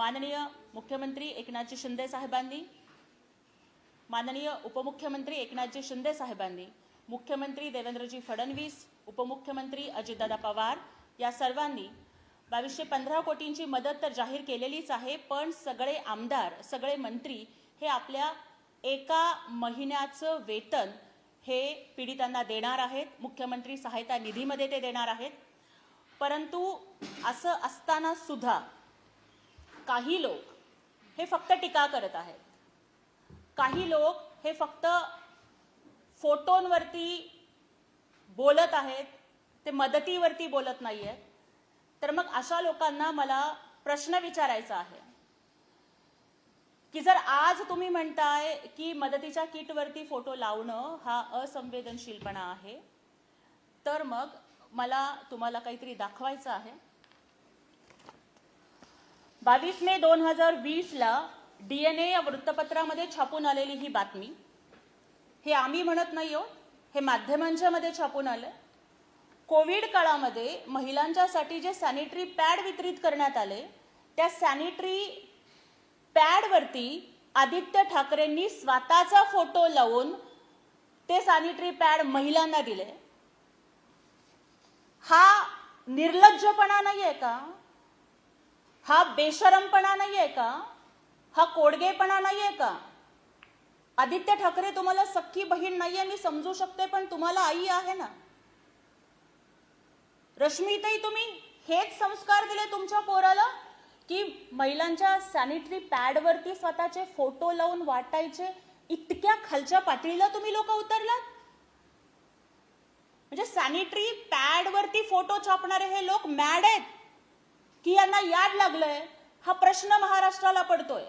माननीय मुख्यमंत्री एकनाथजी शिंदे साहेबांनी, माननीय उपमुख्यमंत्री एकनाथजी शिंदे साहेबांनी, मुख्यमंत्री देवेंद्रजी फडणवीस, उपमुख्यमंत्री अजितदादा पवार या सर्वांनी 2215 कोटींची मदत तर जाहीर केलेलीच आहे, पण सगळे आमदार, सगळे मंत्री हे आपल्या एका महिन्याचं वेतन हे पीडितांना देणार आहेत, मुख्यमंत्री सहायता निधीमध्ये ते देणार आहेत। परंतु असं असताना सुद्धा काही लोक हे फक्त टीका करत आहेत, काही लोक हे फक्त फोटोंवरती बोलत आहेत, ते मदतीवरती बोलत नाहीयेत। तर मग अशा लोकांना मला प्रश्न विचारायचा आहे की जर आज तुम्ही म्हणताय की मदतीच्या किटवरती फोटो लावणं हा असंवेदनशीलपणा आहे, तर मग मला तुम्हाला काहीतरी दाखवायचं आहे। 22 मे 2020 ला DNA या वृत्तपत्रामध्ये छापून आलेली ही बातमी, हे आम्ही म्हणत नाही आहोत, हे माध्यमांच्या मध्ये छापून आलं। कोविड काळामध्ये महिलांच्यासाठी जे सॅनिटरी पॅड वितरित करण्यात आले, त्या सॅनिटरी पॅडवरती आदित्य ठाकरेंनी स्वतःचा फोटो लावून ते सॅनिटरी पॅड महिलांना दिले। हा निर्लज्जपणा नाहीये का? हा बेशरमपणा नाहीये का? हा कोडगेपणा नाहीये का? आदित्य ठाकरे तुम्हाला सख्खी बहीण नाहीये मी समजू शकते, पण तुम्हाला आई आहे ना। रश्मीताई, तुम्ही हेच संस्कार दिले तुमच्या पोराला की महिलांच्या सॅनिटरी पॅडवरती स्वतःचे फोटो लावून वाटायचे? इतक्या खालच्या पातळीला तुम्ही लोक उतरलात? म्हणजे सॅनिटरी पॅडवरती फोटो छापणारे हे लोक मॅड आहेत की यांना याड लागलंय? हा प्रश्न महाराष्ट्राला पडतोय।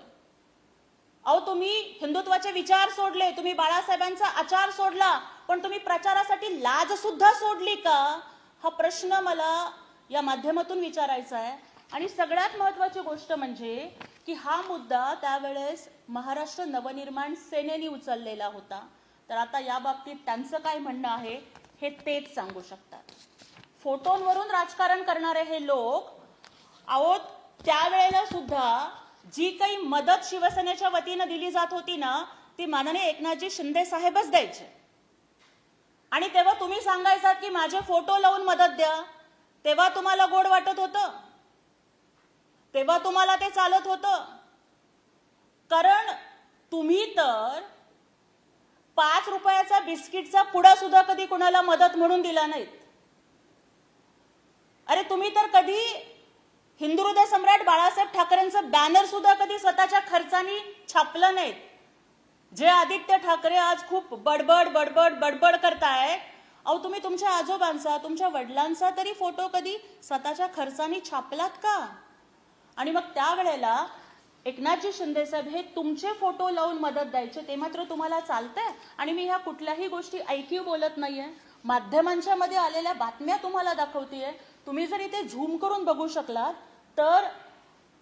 अहो, तुम्ही हिंदुत्वाचे विचार सोडले, तुम्ही बाळासाहेबांचा आचार सोडला, पण तुम्ही प्रचारासाठी लाज सुद्धा सोडली का? हा प्रश्न मला या माध्यमातून विचारायचा आहे। आणि सगळ्यात महत्त्वाची गोष्ट म्हणजे की हा मुद्दा त्यावेळेस महाराष्ट्र नवनिर्माण सेनेने उचललेला होता, तर आता या बाबतीत त्यांचं काय म्हणणं आहे हे तेच सांगू शकतात। फोटोंवरून राजकारण करणारे हे लोक, अहो त्यावेळेला सुद्धा जी काही मदत शिवसेनेच्या वतीने दिली जात होती ना, ती माननीय एकनाथजी शिंदे साहेबच द्यायचे। आणि तेव्हा तुम्ही सांगायचात की माझे फोटो लावून मदत द्या, तेव्हा तुम्हाला गोड वाटत होतं, तेव्हा तुम्हाला ते चालत होतं। कारण तुम्ही तर 5 रुपयाचा बिस्किटचा पुडा सुद्धा कधी कुणाला मदत म्हणून दिला नाहीत। अरे तुम्ही तर कधी हिंदुहृदय सम्राट बाळासाहेब ठाकरेंचं बॅनर सुद्धा कधी स्वतःच्या खर्चानी छापलं नाहीत। जे आदित्य ठाकरे आज खूप बडबड बडबड बडबड करतायत, अहो तुम्ही तुमच्या आजोबांचा, तुमच्या वडिलांचा तरी फोटो कधी स्वतःच्या खर्चानी छापलात का? आणि मग त्यावेळेला एकनाथजी शिंदे साहेब हे तुमचे फोटो लावून मदत द्यायचे, ते मात्र तुम्हाला चालतंय? आणि मी ह्या कुठल्याही गोष्टी ऐकीव बोलत नाहीये, माध्यमांच्या मध्ये आलेल्या बातम्या तुम्हाला दाखवतेय। तुम्ही जर इथे झूम करून बघू शकलात तर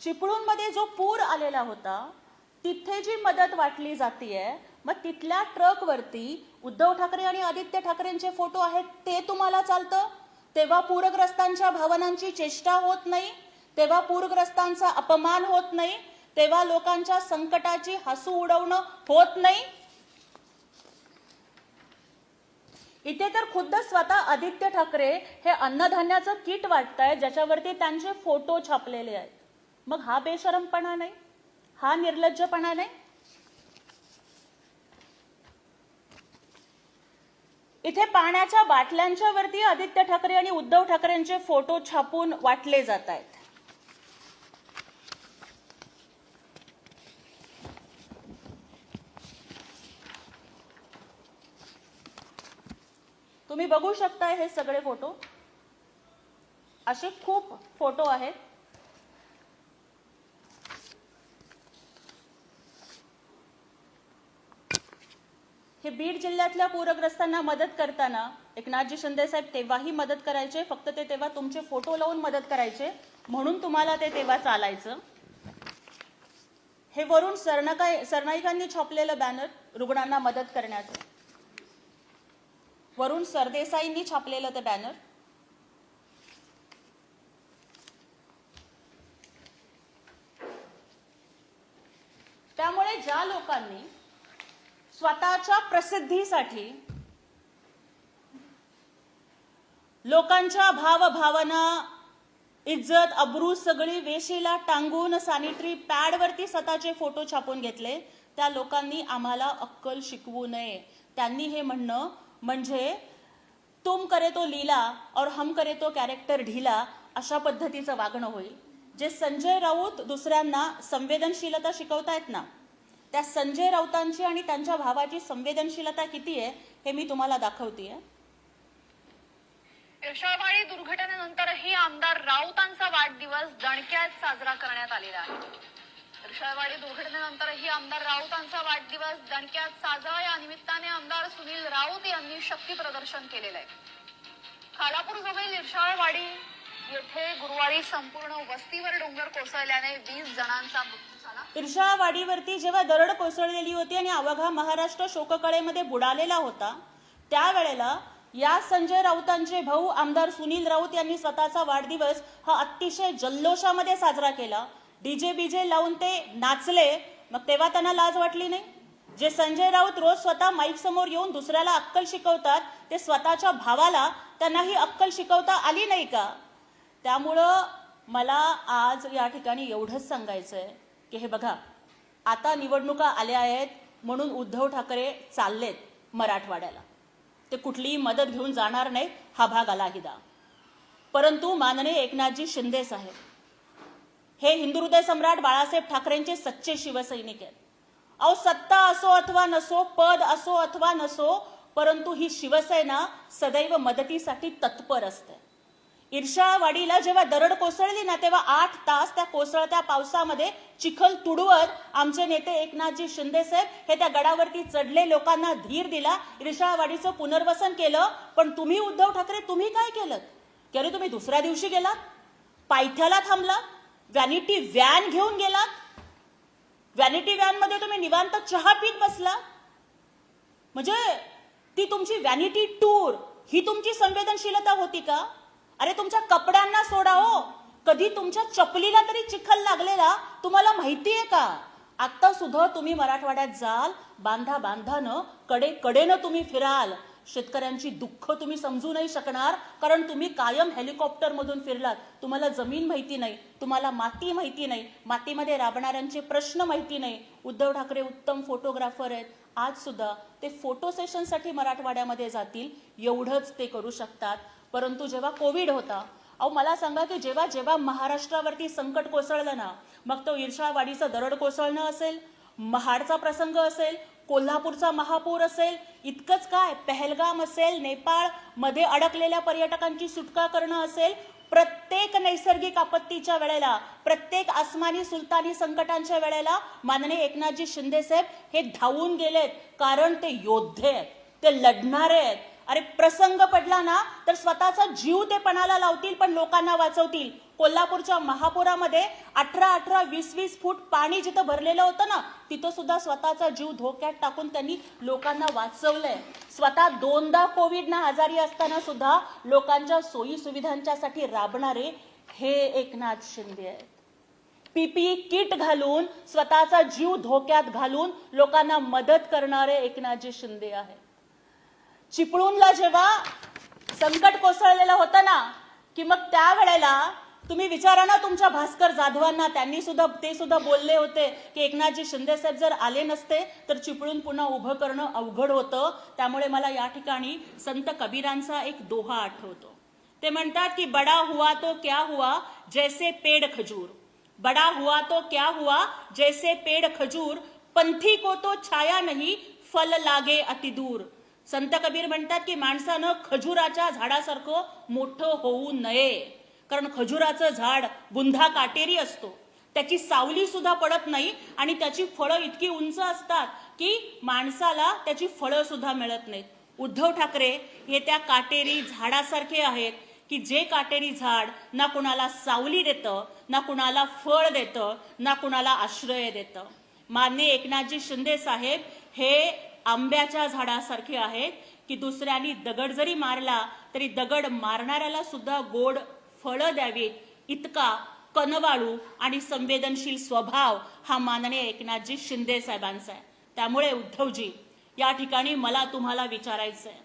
चिपळूणमध्ये जो पूर आलेला होता तिथे जी मदत वाटली जातीये, मग तिथल्या ट्रकवरती उद्धव ठाकरे आणि आदित्य ठाकरेंचे फोटो आहेत, ते तुम्हाला चालतं? तेव्हा पूरग्रस्तांच्या भावनांची चेष्टा होत नाही, तेव्हा पूरग्रस्तांचा अपमान होत नाही, तेव्हा लोकांच्या संकटाची हसू उडवणं होत नाही। इथे तर खुद्द स्वतः आदित्य ठाकरे हे अन्नधान्याचं किट वाटतायत, ज्याच्यावरती त्यांचे फोटो छापलेले आहेत। मग हा बेशरमपणा नाही? हा निर्लज्जपणा नाही? इथे पाण्याच्या बाटल्यांच्या वरती आदित्य ठाकरे आणि उद्धव ठाकरेंचे फोटो छापून वाटले जात आहेत। तुम्ही बघू शकताय हे सगळे फोटो, असे खूप फोटो आहेत। हे बीड जिल्ह्यातल्या पूरग्रस्तांना मदत करताना एकनाथजी शिंदे साहेब तेव्हाही मदत करायचे, फक्त ते तेव्हा तुमचे फोटो लावून मदत करायचे, म्हणून तुम्हाला ते तेव्हा चालायचं। हे वरून सरनाईकांनी छापलेलं बॅनर रुग्णांना मदत करण्याचं, वरून सरदेसाईंनी छापलेलं ते बॅनर, त्यामुळे ज्या लोकांनी स्वतःच्या प्रसिद्धीसाठी लोकांच्या भावभावना, इज्जत, अब्रू सगळी वेशीला टांगून सॅनिटरी पॅडवरती स्वतःचे फोटो छापून घेतले, त्या लोकांनी आम्हाला अक्कल शिकवू नये. त्यांनी हे म्हणणं म्हणजे तुम करे तो लीला और हम करे तो कॅरेक्टर ढीला अशा पद्धतीचं वागणं होईल. जे संजय राऊत दुसऱ्यांना संवेदनशीलता शिकवतायत ना, त्या संजय राऊतांची आणि त्यांच्या भावाची संवेदनशीलता किती आहे हे मी तुम्हाला दाखवतेय. इर्षावाडी दुर्घटनेनंतरही आमदार राऊतांचा वाढदिवस दणक्यात साजरा करण्यात आलेला आहे. इर्षावाडी दुर्घटनेनंतरही आमदार राऊतांचा वाढदिवस दणक्यात साजरा. या निमित्ताने आमदार सुनील राऊत यांनी शक्ती प्रदर्शन केलेलं आहे. खालापूर जवळील इर्षावाडी येथे गुरुवारी संपूर्ण वस्तीवर डोंगर कोसळल्याने 20 जणांचा मृत्यू झाला. इर्षावाडीवरती जेव्हा दरड कोसळलेली होती आणि अवघा महाराष्ट्र शोककळेमध्ये बुडालेला होता, त्यावेळेला या संजय राऊतांचे भाऊ आमदार सुनील राऊत यांनी स्वतःचा वाढदिवस हा अतिशय जल्लोषामध्ये साजरा केला. डीजे बीजे लावून ते नाचले. मग तेव्हा त्यांना लाज वाटली नाही? जे संजय राऊत रोज स्वतः माईक समोर येऊन दुसऱ्याला अक्कल शिकवतात, ते स्वतःच्या भावाला त्यांनाही अक्कल शिकवता आली नाही का? त्यामुळं मला आज या ठिकाणी एवढंच सांगायचंय की हे बघा, आता निवडणुका आल्या आहेत म्हणून उद्धव ठाकरे चाललेत मराठवाड्याला. ते कुठलीही मदत घेऊन जाणार नाहीत, हा भाग अलाहिदा. परंतु माननीय एकनाथजी शिंदे साहेब हे हिंदुहृदय सम्राट बाळासाहेब ठाकरेंचे सच्चे शिवसैनिक आहेत. अहो, सत्ता असो अथवा नसो, पद असो अथवा नसो, परंतु ही शिवसेना सदैव मदतीसाठी तत्पर असते. इर्षावाडीला जेव्हा दरड कोसळली ना, तेव्हा 8 तास त्या कोसळत्या पावसामध्ये चिखल तुडवत आमचे नेते एकनाथजी शिंदे साहेब हे त्या गडावरती चढले, लोकांना धीर दिला, इर्षावाडीचं पुनर्वसन केलं. पण तुम्ही उद्धव ठाकरे तुम्ही काय केलं की अरे तुम्ही दुसऱ्या दिवशी गेलात, पायथ्याला थांबलात, व्हॅनिटी व्हॅन घेऊन गेलात, व्हॅनिटी व्हॅन मध्ये तुम्ही निवांत चहा पीत बसला. म्हणजे ती तुमची व्हॅनिटी टूर ही तुमची संवेदनशीलता होती का? अरे तुमच्या कपड्यांना सोडा हो, कधी तुमच्या चपलीला तरी चिखल लागलेला तुम्हाला माहितीये का? आता सुद्धा तुम्ही मराठवाड्यात जाल, बांधा बांधानं कडेनं तुम्ही फिराल. शेतकऱ्यांची दुःख तुम्ही समजू नाही शकणार, कारण तुम्ही कायम हेलिकॉप्टर मधून फिरलात. तुम्हाला जमीन माहिती नाही, तुम्हाला माती माहिती नाही, मातीमध्ये राबणाऱ्यांचे प्रश्न माहिती नाही. उद्धव ठाकरे उत्तम फोटोग्राफर आहेत. आज सुद्धा ते फोटो सेशनसाठी मराठवाड्यामध्ये जातील, एवढंच ते करू शकतात. परंतु जेव्हा कोविड होता, अहो मला सांगा की जेव्हा जेव्हा महाराष्ट्रावरती संकट कोसळलं ना, मग तो इर्षावाडीचं दरड कोसळणं असेल, महाडचा प्रसंग असेल, कोल्हापूरचा महापूर असेल, इतकंच काय पहलगाम असेल, नेपाळ मध्ये अडकलेल्या पर्यटकांची सुटका करणं असेल, प्रत्येक नैसर्गिक आपत्तीच्या वेळेला, प्रत्येक आसमानी सुलतानी संकटांच्या वेळेला माननीय एकनाथजी शिंदे साहेब हे धावून गेलेत. कारण ते योद्धे आहेत, ते लढणारे आहेत. अरे प्रसंग पडला ना तर स्वतःचा जीव ते पणाला लावतील, पण लोकांना वाचवतील. कोल्हापूरच्या महापुरामध्ये 18-18, 20-20 फूट पाणी जिथं भरलेलं होतं ना, तिथं सुद्धा स्वतःचा जीव धोक्यात टाकून त्यांनी लोकांना वाचवलंय. स्वतः 2दा कोविडना आजारी असताना सुद्धा लोकांच्या सोयी सुविधांच्यासाठी राबणारे हे एकनाथ शिंदे आहेत. पीपीई किट घालून, स्वतःचा जीव धोक्यात घालून लोकांना मदत करणारे एकनाथजी शिंदे आहेत. चिपळूणला जेव्हा संकट कोसळलेलं होतं ना, की मग त्यावेळेला तुम्ही विचारा ना तुमच्या भास्कर जाधवांना, ते सुद्धा बोलले होते की एकनाथजी शिंदे साहेब जर आले नसते तर चिपळूण पुन्हा उभं करणं अवघड होतं. त्यामुळे मला या ठिकाणी संत कबीरांचा एक दोहा आठवतो. ते म्हणतात की बडा हुआ तो क्या हुआ जैसे पेड़ खजूर, बडा हुआ तो क्या हुआ जैसे पेड़ खजूर, पंथी को तो छाया नहीं फल लागे अतिदूर. संत कबीर म्हणतात की माणसानं खजुराच्या झाडासारखं मोठं होऊ नये, कारण खजुराचं झाड बुंधा काटेरी असतो, त्याची सावली सुद्धा पडत नाही आणि त्याची फळं इतकी उंच असतात की माणसाला त्याची फळं सुद्धा मिळत नाहीत. उद्धव ठाकरे हे त्या काटेरी झाडासारखे आहेत की जे काटेरी झाड ना कुणाला सावली देतं, ना कुणाला फळ देतं, ना कुणाला आश्रय देतं. माननीय एकनाथजी शिंदे साहेब हे आंब्याच्या झाडासारखे आहेत की दुसऱ्यांनी दगड जरी मारला तरी दगड मारणाऱ्याला सुद्धा गोड फळं द्यावीत, इतका कनवाळू आणि संवेदनशील स्वभाव हा माननीय एकनाथजी शिंदे साहेबांचा आहे. त्यामुळे उद्धवजी, या ठिकाणी मला तुम्हाला विचारायचं आहे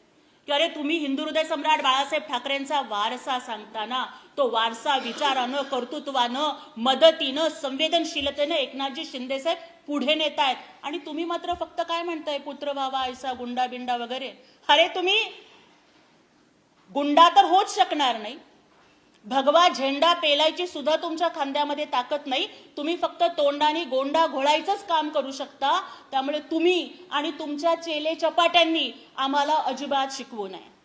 की अरे तुम्ही हिंदू हृदय सम्राट बाळासाहेब ठाकरेंचा वारसा सांगताना तो वारसा विचारानं, कर्तृत्वानं, मदतीनं, संवेदनशीलतेनं एकनाथजी शिंदे साहेब पुढे नेत आहेत आणि तुम्ही मात्र फक्त काय म्हणताय, पुत्र व्हावा ऐसा गुंडा बिंडा वगैरे. अरे तुम्ही गुंडा तर होच शकणार नाही, भगवा झेंडा पेलायची सुद्धा तुमच्या खांद्यामध्ये ताकद नाही. तुम्ही फक्त तोंडाने गोंडा घोळायचंच काम करू शकता. त्यामुळे तुम्ही आणि तुमच्या चेले चपाट्यांनी आम्हाला अजिबात शिकवू नये.